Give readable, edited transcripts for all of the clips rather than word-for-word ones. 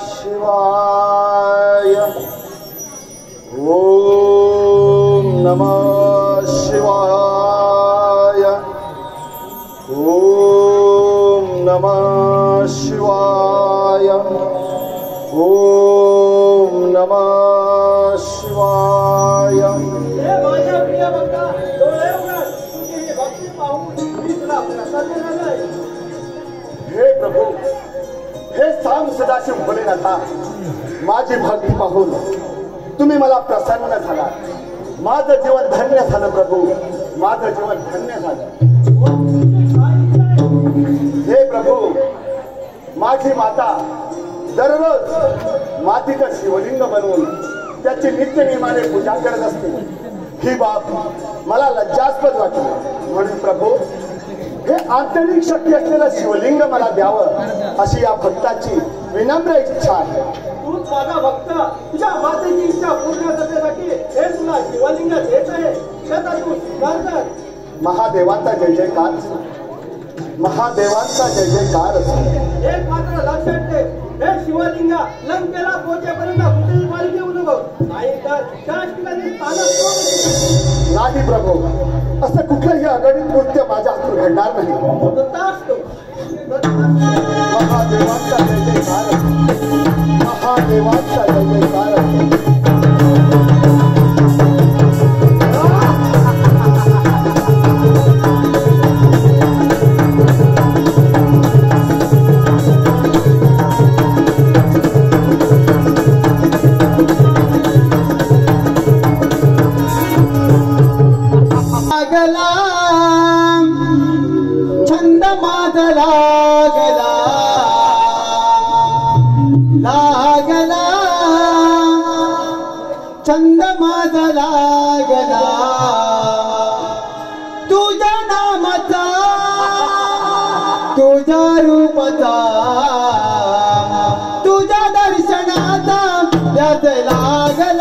शिवाय ओम नमः शिवाय ओम नमः शिवाय ओम नमः शिवाय। हे माझ्या प्रिय भक्ता, डोळे उघड, तुझी ही भक्ती पाहून मी तुला प्रसन्न झालोय। हे प्रभू, हे सांग सदाशिव भोलेनाथा, माझी भक्ती पाहून तुम्ही मला प्रसन्न झाला। माझं जीवन धन्य झालं प्रभू, माझं जीवन धन्य झालं। हे प्रभू, माझी माता दररोज मातीचं शिवलिंग बनवून त्याची नित्यनियमाने पूजा करत असते। ही बाब मला लज्जास्पद वाटली, म्हणून प्रभू हे आंतरिक शक्ती असलेलं शिवलिंग मला द्यावं अशी या भक्ताची विनम्र इच्छा आहे। तूच माझा भक्त, तुझ्या मातेची इच्छा पूर्ण करण्यासाठी हे तुला शिवलिंग देत आहे, त्याचा तू स्वीकार कर। महादेवांचा जय जयकार, महादेवांचा जय जयकार। एक मात्र लक्षात ठेव, हे शिवलिंग लंकेला पोहोचेपर्यंत कुठेही पाणी देऊ नको, नाही तर शासकीय नाही प्रभू, असं कुठलंही अगणित कृत्य माझ्या हातून घडणार नाही। महादेवांचा जय जयकार, महादेवांचा जय जयकार। छंद माझा लागला लागला, छंद माझा लागला तुझ्या नामाचा, तुझ्या रूपाचा, तुझ्या दर्शनाचा त्यात लागला।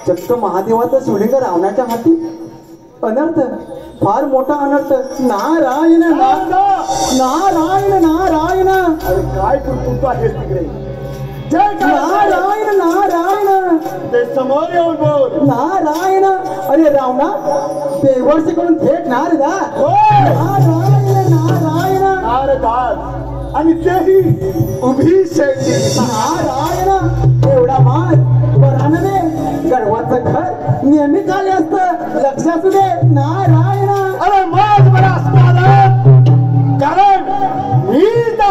चक्क महादेवाचा शिवलिंग रावणाच्या हाती, अनर्थ, फार मोठा अनर्थ। नारायण नारायण नारायण, अरे काय तू आहेस तिकडे? नारायण नारायण, ते समोर येऊन बोल। नारायण, अरे रावणा देवर्षीकडून थेट नारदा, नारायण नारायण नारदास, आणि तेही उभी शेती। नारायण, एवढा मान बरानवे गर्वाचं घर नेहमी झाले असतं, लक्ष असू दे। नारायण, अरे माझ बरा असणार, कारण मी तो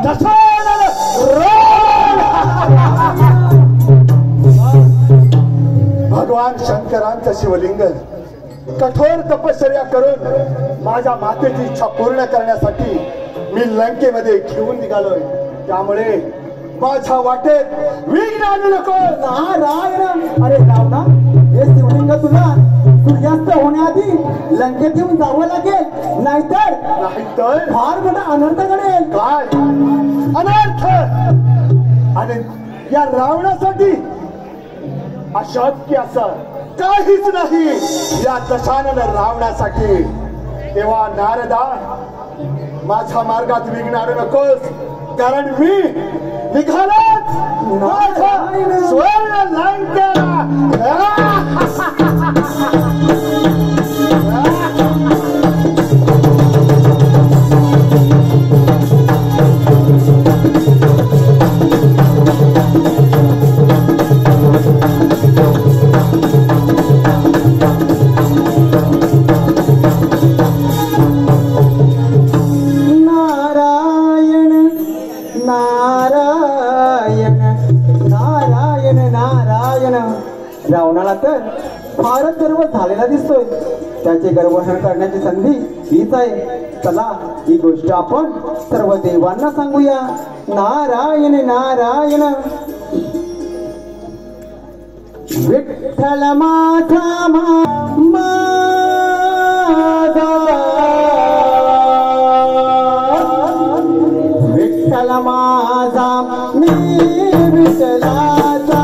दशानन भगवान शंकरांचं शिवलिंग कठोर तपश्चर्या करून माझ्या मातेची इच्छा पूर्ण करण्यासाठी मी लंकेमध्ये घेऊन निघालोय, त्यामुळे माझ्या वाटेत विघ्न आणू नको। नारायण, अरे रावणा, हे शिवलिंग तुला सूर्यास्त होण्याआधी लंकेत येऊन जावं लागेल, नाहीतर फार मोठा अनर्थ घडेल। काय अनर्थ? आणि या रावणासाठी अशक्य असं काहीच नाही। या दशानन रावणासाठी तेव्हा नारदा माझ्या मार्गात विघ्नारू नकोस, कारण मी निघालोच माझा स्वर्ण लंकेला. रावणाला तर फारच गर्व झालेला दिसतोय. त्याचे गर्वहन करण्याची संधी हीच आहे. चला ही गोष्ट आपण सर्व देवांना सांगूया. नारायण नारायण विठ्ठल माझा विठ्ठल माझा मी विठ्ठलाचा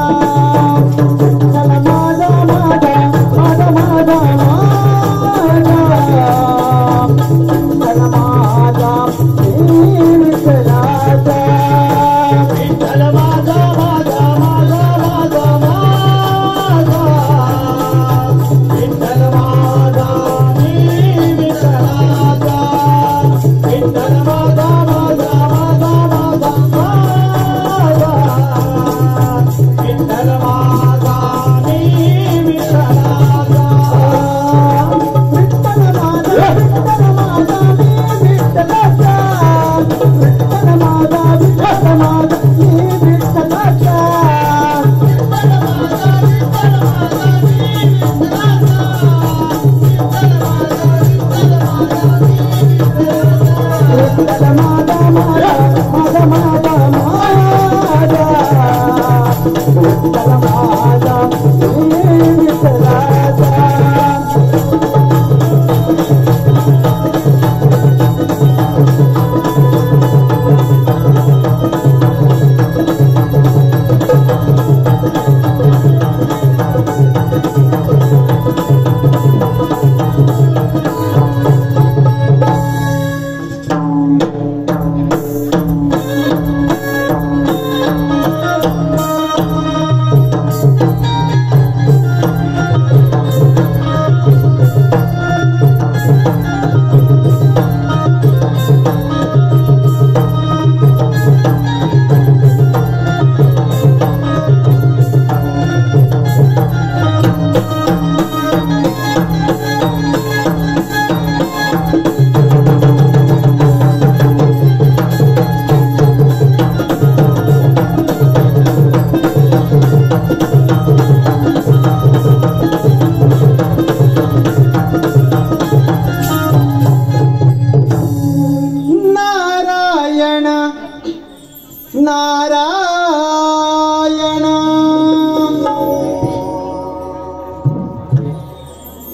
नारायण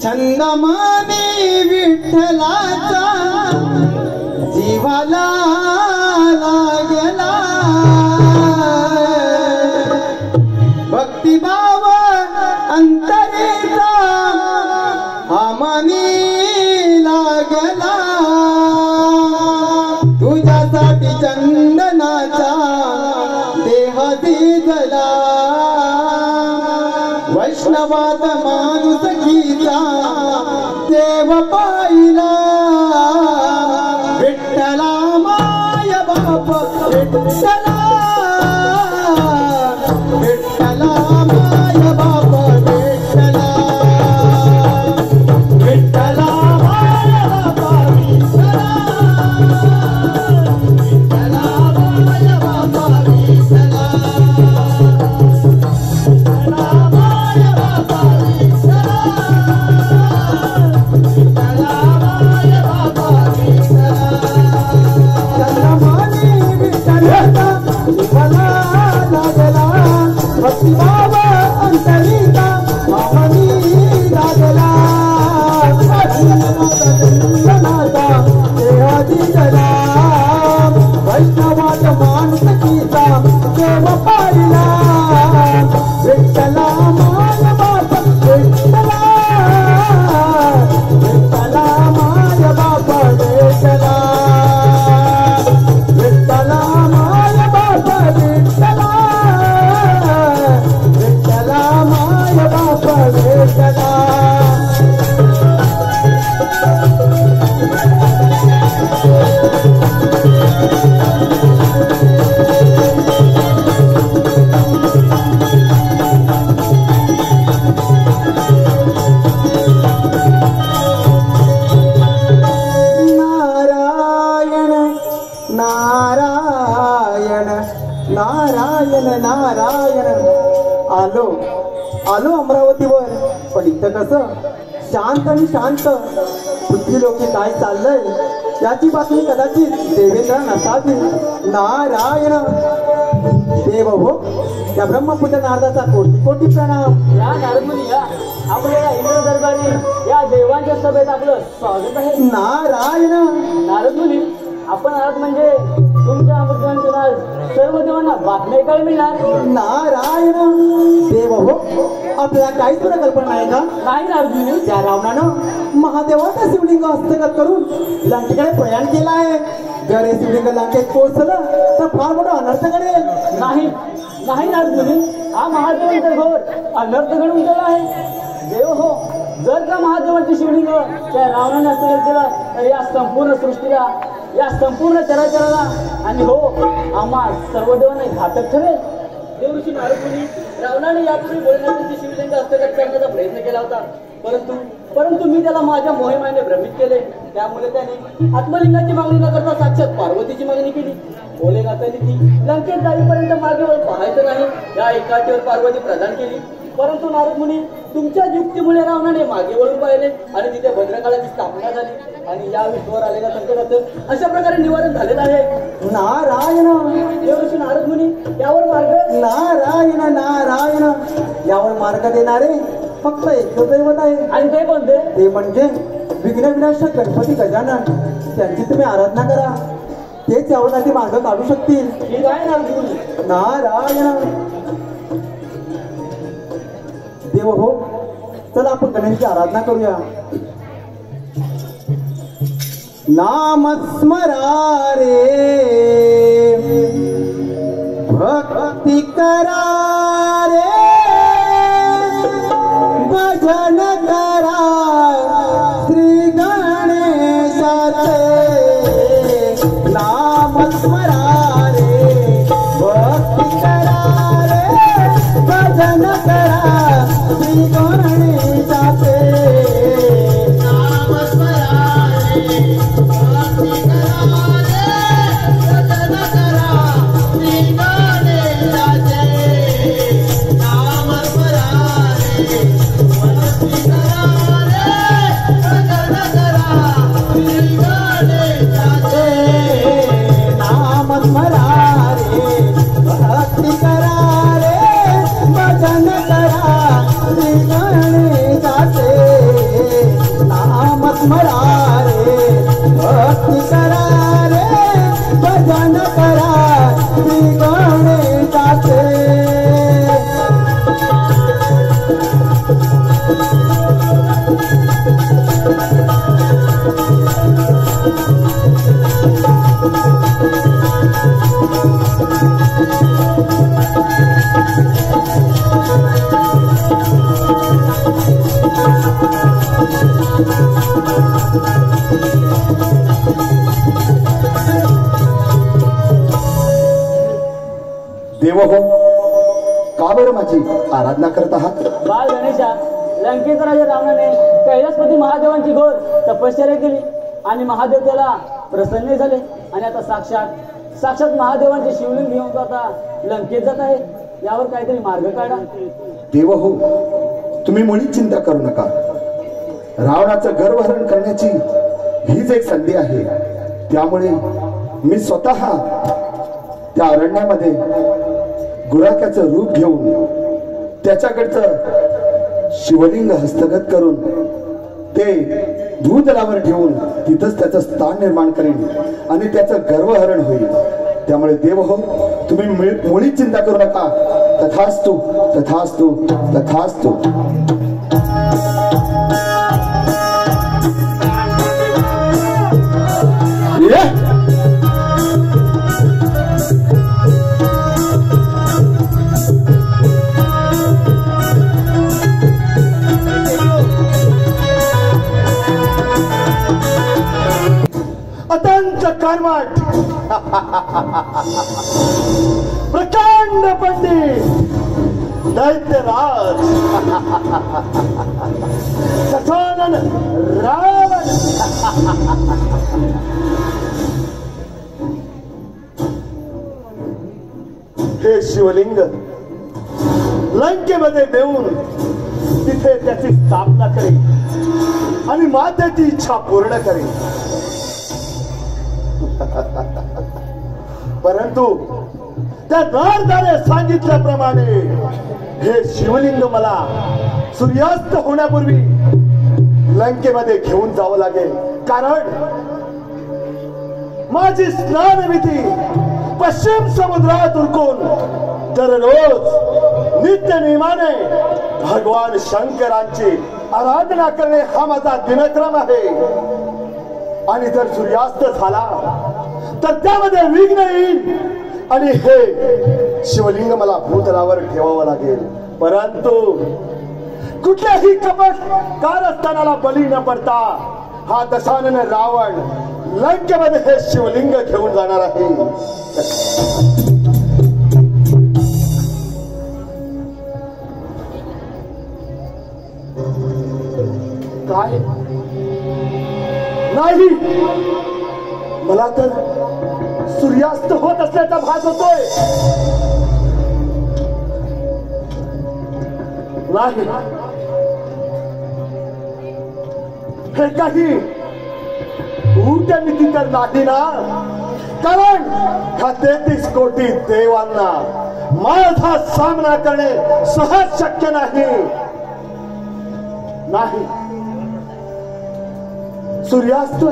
छंदमाने विठ्ठलाचा जीवाला लागला भक्तिभाव अंतरेचा आमाने लागला तुझ्यासाठी चंदनाचा देह दिला वैष्णवात माणूस गीता देव पाहिला विठ्ठला माय बाप विठ्ठला विठ्ठला माय बाप विठ्ठला विठ्ठला माय बाप विठ्ठला विठ्ठला माय बाप विठ्ठला Vittala नारायण. आलो आलो अमरावतीवर, पण इथं कसं शांत आणि शांत. पृथ्वी लोके काय चाललंय याची बातमी कदाचित देवेंद्र नसावी. नारायण. देव हो, या ब्रह्मपुत्र नारदाचा कोटी कोटी प्रणाम. या नारदमुनी या आपल्या इंद्र दरबारी या देवांच्या सभेत आपलं स्वागत आहे. नारायण. नारदमुनी आपण आहात म्हणजे तुमच्या अमृतांचे नाद सर्व देवांना बातमी काय मिळणार. नारायण. देव हो, आपल्याला काहीच तुला कल्पना नाही का? नाही नारदमुनी. त्या रावणानं महादेवाचा शिवलिंग हस्तगत करून लंकेकडे प्रयाण केलं आहे. जर हे शिवलिंग लंकेत पोहोचलं तर फार मोठा अनर्थ घडेल. नाही नाही नारदमुनी, हा महादेवांचा घोर अनर्थ घडून गेला आहे. देव हो, जर का महादेवाचे शिवलिंग त्या रावणाने हस्तगत केला तर या संपूर्ण सृष्टीला, या संपूर्ण चराचराला आणि हो आम्हा सर्व देवांना घातक ठरेल. देवऋषी नारदमुनी, रावणाने यापूर्वी भोलेनाथाचे शिवलिंग हस्तगत करण्याचा प्रयत्न केला होता, परंतु मी त्याला माझ्या मोहिमेने भ्रमित केले. त्यामुळे त्याने आत्मलिंगाची मागणी न करता साक्षात पार्वतीची मागणी केली. भोलेनाथाने ती लंकेत जाईपर्यंत मागेवर पाहायचं नाही या एकाचीवर पार्वती प्रदान केली. परंतु नारदमुनी, तुमच्या युक्तीमुळे रावणाने मागे वळून पाहिले आणि तिथे भद्रकाळाची स्थापना झाली आणि या विश्वावर आलेल्या संकटाचं अशा प्रकारे निवारण झालेलं आहे. नारायण. देवऋषी नारदमुनी, यावर मार्ग. नारायण नारायण. यावर मार्ग देणारे फक्त एकच दैवत आहे. आणि ते कोणते? ते म्हणजे विघ्न विनाशक गणपती गजानन. त्यांची तुम्ही आराधना करा, तेच यावरसाठी मार्ग काढू शकतील. ठीक आहे नारदमुनी. नारायण. देव हो, चला आपण गणेशची आराधना करूया. नाम स्मरा रे, भक्ती करा रे, भजन करा श्री गणेशाचे. नाम स्मरा रे, भक्ती करा रे, भजन करा श्री गणेशाचे. नाम स्मरा रे, भक्ती करा रे, भजन करा श्री गणेशाचे. नाम स्मरा रे, भक्ती करा रे, भजन करा श्री गणेशाचे. नाम स्मरा रे, भक्ती करा रे, भजन करा श्री गणेशाचे. नाम स्मरा रे, भक्ती करा रे, भजन करा श्री गणेशाचे. देव हो, का बरं माझी आराधना करत आहात? बाळ गणेशा, लंकेचा राजा रावणाने कैलासपती महादेवांची घोर तपश्चर्या केली आणि महादेव त्याला प्रसन्न झाले आणि आता साक्षात महादेवांचे शिवलिंग घेऊन तो आता लंकेत जात आहे. यावर काहीतरी मार्ग काढा. देव हो, तुम्ही मुळीच चिंता करू नका. रावणाचं गर्वहरण करण्याची हीच एक संधी आहे. त्यामुळे मी स्वतः त्या अरण्यामध्ये गुराख्याचं रूप घेऊन त्याच्याकडचं शिवलिंग हस्तगत करून ते भूतलावर ठेवून तिथंच त्याचं स्थान निर्माण करेन आणि त्याचं गर्वहरण होईल. त्यामुळे देव हो, तुम्ही मुळीच चिंता करू नका. तथास्तु तथास्तु तथास्तु. अत्यंत कर्मठ प्रचंड पंडित दैत्यराज सचानन रावण हे हे शिवलिंग लंकेमध्ये देऊन तिथे त्याची स्थापना करेल आणि मातेची इच्छा पूर्ण करेल. परंतु त्या नारदाने सांगितल्याप्रमाणे हे शिवलिंग मला सूर्यास्त होण्यापूर्वी लंकेमध्ये घेऊन जावं लागेल. कारण माझी स्नानविधी पश्चिम समुद्रात उरकून दररोज नित्य नियमाने भगवान शंकरांची आराधना करणे हा माझा दिनक्रम आहे. आणि जर सूर्यास्त झाला तर त्यामध्ये विघ्न येईल आणि हे शिवलिंग मला भूतलावर ठेवावं लागेल. परंतु कुठल्याही कपट कारस्थानाला बळी न पडता हा दशानन रावण लंकेमध्ये हे शिवलिंग घेऊन जाणार आहे. काय नाही, मला तर सूर्यास्त होत असल्याचा भास होतोय. नाही, हे काही ऊटनीती तर नाही ना. कारण ह्या 33 कोटी देवांना माझा सामना करणे सहज शक्य नाही. नाही, सूर्यास्त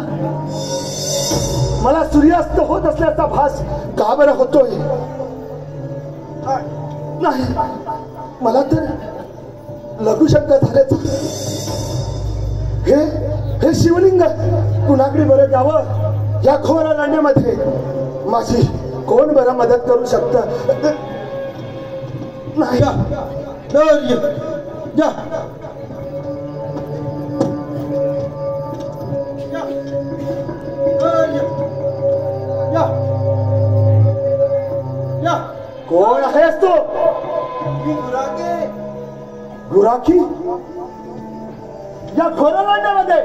मला सूर्यास्त होत असल्याचा भास का बरं होतोय. नाही, मला तर लघुशंका झाल्याचा. हे शिवलिंग कुणाकडे बरं द्यावं. या घोर अरण्यामध्ये माझी कोण बरं मदत करू शकत. नाही, कोण आहेस तू. गुराखी या घोर अरण्यामध्ये.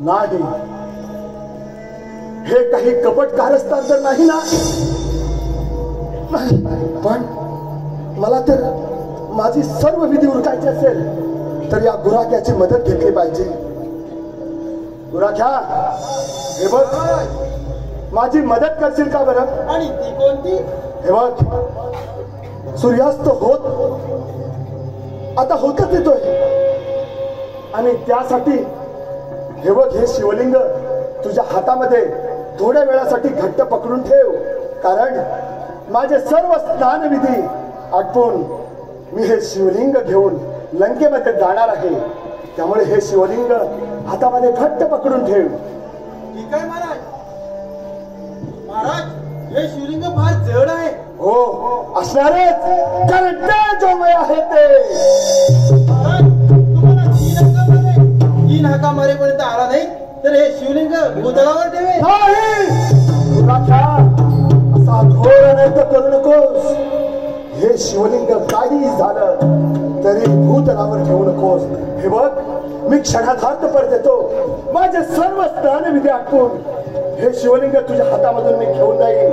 नाही, हे काही कपट कारस्थान तर नाही ना. नाही, पण मला तर माझी सर्व विधी उरकायची असेल तर या गुराख्याची मदत घेतली पाहिजे. गुराख्या, हे बघ, माझी मदत करशील का बरं. आणि ती कोणती. हे बघ, सूर्यास्त आता होतच येतोय आणि त्यासाठी हे बघ, हे शिवलिंग तुझ्या हातामध्ये थोड्या वेळासाठी घट्ट पकडून ठेव. कारण माझे सर्व स्नानविधी आटपून मी हे शिवलिंग घेऊन लंकेमध्ये जाणार आहे. त्यामुळे हे शिवलिंग हातामध्ये घट्ट पकडून ठेव. ठीक आहे महाराज. महाराज, हे शिवलिंग फार जड आहे. हो, असणारच. कारण ते जो वय आहे ते. तुम्हाला 3 हाका मारेपर्यंत आला नाही तर हे शिवलिंग भूतलावर ठेवे. नाही, असा घोर अनर्थ करू नकोस. हे शिवलिंग काही झालं तरी भूतलावर ठेवू नकोस. हे बघ, मी क्षणार्धात परत येतो. माझे सर्व स्नानविधी आटपून हे शिवलिंग तुझ्या हातामधून मी घेऊन जाईल.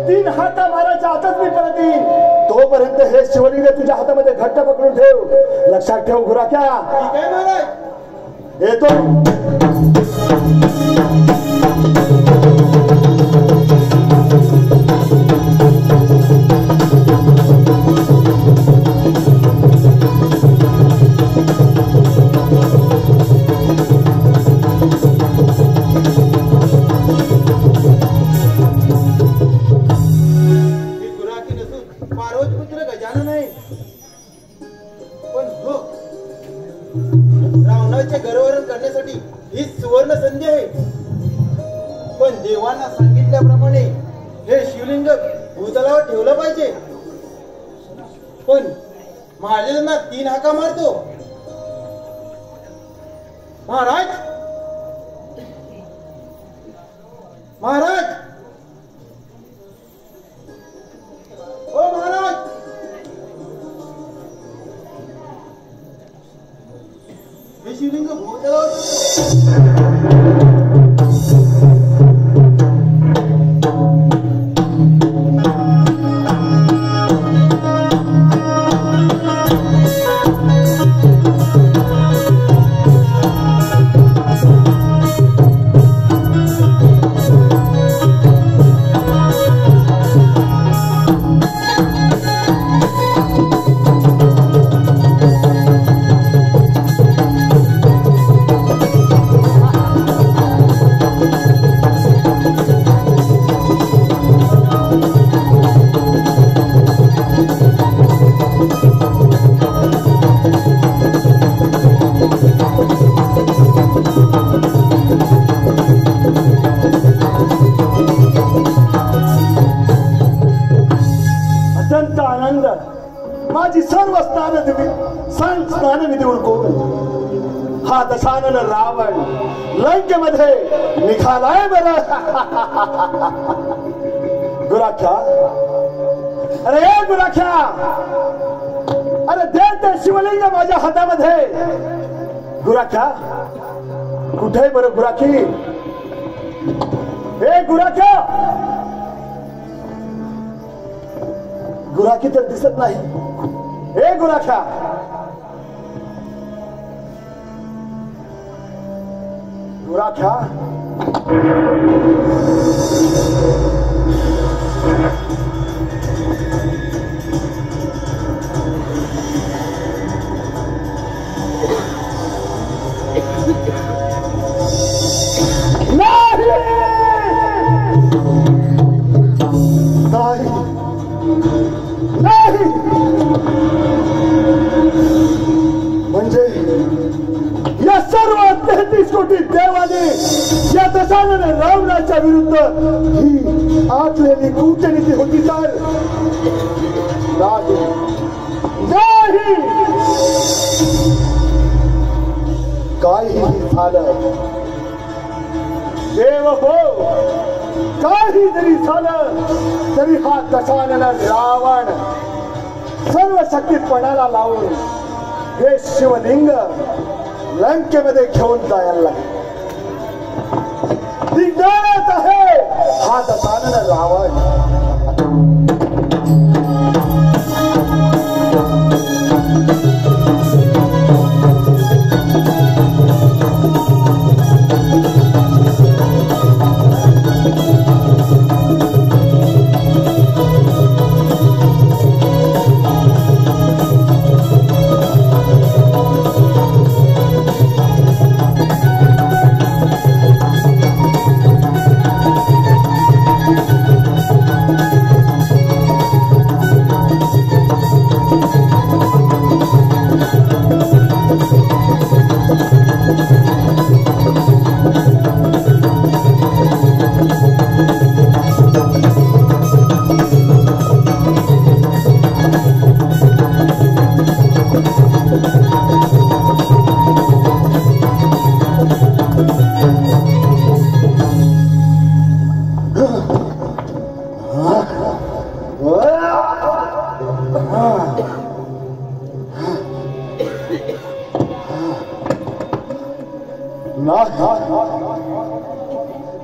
3 हाता मारायच्या आतच मी परत येईल. तोपर्यंत हे शिवलिंग तुझ्या हातामध्ये घट्ट पकडून ठेव. लक्षात ठेव गुराख्या. ठीक आहे महाराज. येतो. देवांना सांगितल्याप्रमाणे हे शिवलिंग भूतलावर ठेवलं पाहिजे. पण महाराजांना 3 हाका मारतो. महाराज, महाराज, ओ महाराज. हे शिवलिंग भूतलावर दशानन रावण लंकेमध्ये निघालाय बर. गुराख्या, अरे गुराख्या, अरे दे ते शिवलिंग माझ्या हातामध्ये. गुराख्या कुठे बरं गुराखी? हे गुराख्या, गुराखी तर दिसत नाही. हे गुराख्या, गुराख्या, नाही, म्हणजे या सर्व 33 कोटी देवाने या दशानन रावणाच्या विरुद्ध ही आखलेली कूटनीती होती. तर नाही, नाही, काहीही झालं देव हो, काही जरी झालं तरी हा दशानन रावण सर्व शक्तीपणाला लावून हे शिवलिंग लंकेमध्ये घेऊन जायला लागले. दिग्दारच आहे हा दशानन रावण.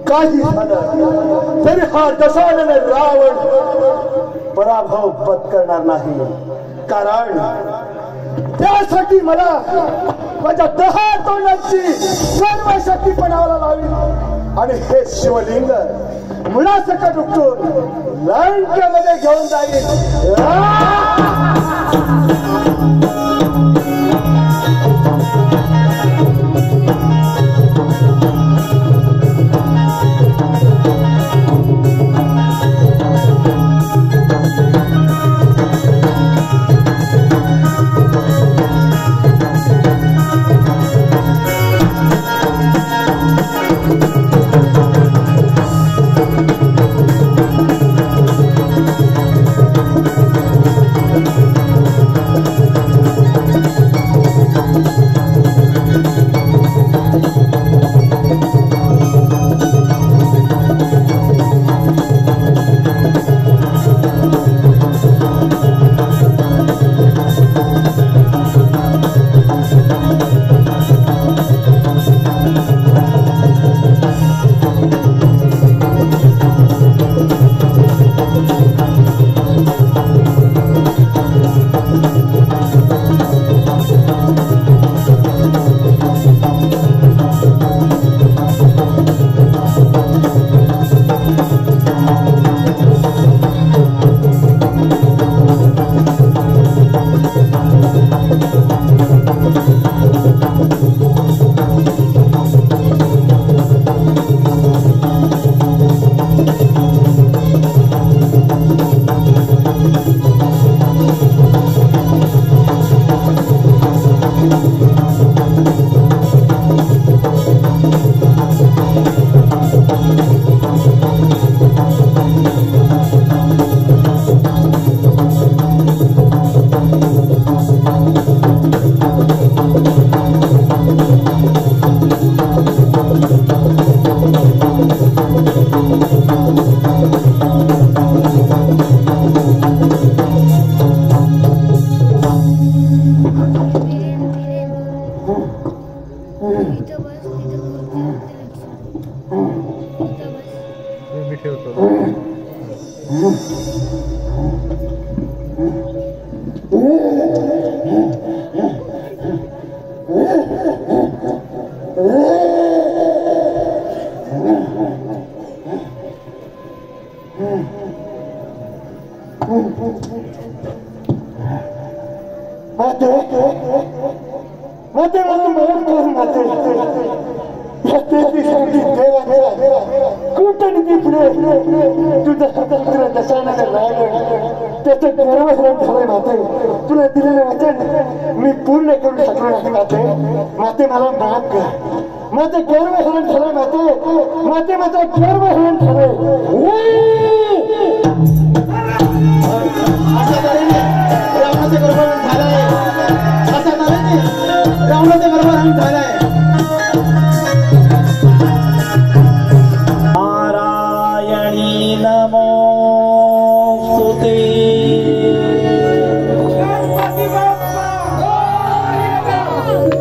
काही झालं तरी हा दशानन रावण पराभव पत्करणार नाही. कारण त्यासाठी मला माझ्या 10 तोंडांची सर्व शक्ती पणाला लावी आणि हे शिवलिंग मुळासकट उपटून लंकेमध्ये घेऊन जाईल. माते माते मला मदत कर माते या तेहतीसाठी देवा कुठं तिकडे तुझा तुला दशानाने राहिलं त्याचं गर्वहरण झालंय माते तुला दिलेलं वचन मी पूर्ण करू शकलो नाही माते माते मला माफ कर माझं गर्वहरण झालंय माते माते माझं गर्वहरण झालंय अशा तऱ्हेने रावणाचं गर्भहरण झालंय अशा तऱ्हेने रावणाचं गर्भहरण झालंय नारायणी नमोस्तुते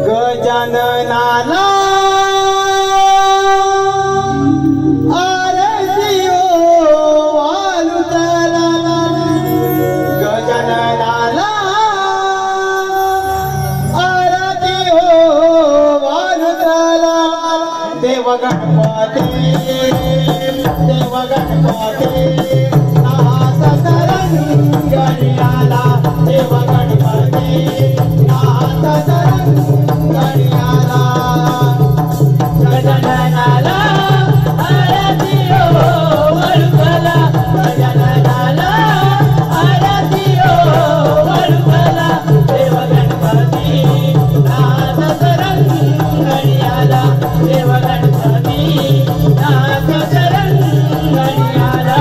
गजाननाला देव गणपती नाथ तरंगणी आला देव गणपती नाथ तरंगणी आला गजाननाला आरती ओ वळुकला गजाननाला आरती ओ वळुकला देव गणपती नाथ तरंगणी आला देव गणपती नाथ तरंगणी आला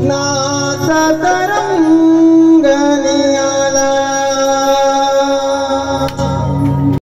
नाथ तरंग